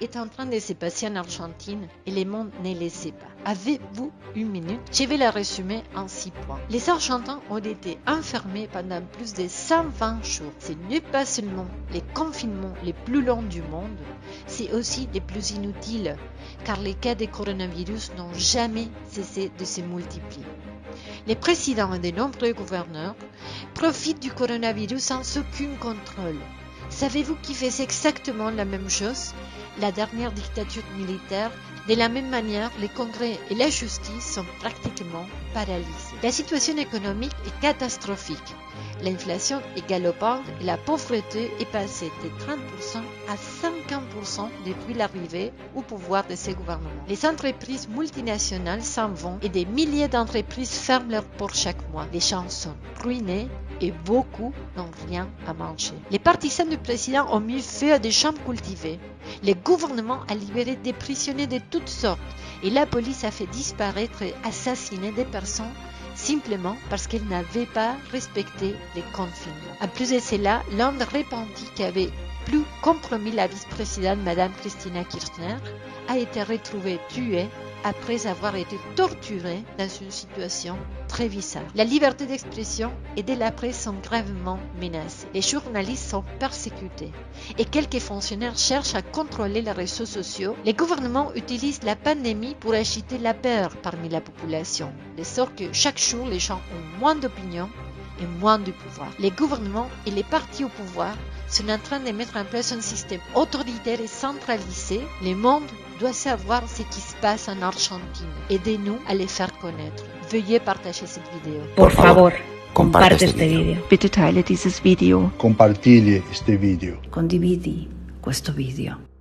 est en train de se passer en Argentine et le monde ne le sait pas. Avez-vous une minute? Je vais la résumer en 6 points. Les Argentins ont été enfermés pendant plus de 120 jours. Ce n'est pas seulement les confinements les plus longs du monde, c'est aussi les plus inutiles, car les cas de coronavirus n'ont jamais cessé de se multiplier. Les présidents et de nombreux gouverneurs profitent du coronavirus sans aucun contrôle. Savez-vous qui faisait exactement la même chose? La dernière dictature militaire. De la même manière, les congrès et la justice sont pratiquement paralysés. La situation économique est catastrophique. L'inflation est galopante et la pauvreté est passée de 30% à 50% depuis l'arrivée au pouvoir de ces gouvernements. Les entreprises multinationales s'en vont et des milliers d'entreprises ferment leurs portes chaque mois. Les gens sont ruinés et beaucoup n'ont rien à manger. Les partisans du président ont mis feu à des champs cultivés. Le gouvernement a libéré des prisonniers de toutes sortes et la police a fait disparaître et assassiner des personnes simplement parce qu'elle n'avait pas respecté les confinements. En plus de cela, l'homme repenti qui avait plus compromis la vice-présidente Madame Cristina Kirchner a été retrouvé tué après avoir été torturé dans une situation très bizarre. La liberté d'expression et de la presse sont gravement menacées. Les journalistes sont persécutés et quelques fonctionnaires cherchent à contrôler les réseaux sociaux. Les gouvernements utilisent la pandémie pour agiter la peur parmi la population, de sorte que chaque jour les gens ont moins d'opinion et moins de pouvoir. Les gouvernements et les partis au pouvoir sont en train de mettre en place un système autoritaire et centralisé. Le monde doit savoir ce qui se passe en Argentine. Aidez-nous à les faire connaître. Veuillez partager cette vidéo. Por favor, comparte este video. Bitte teile dieses Video. Compartile este video. Condividi questo video.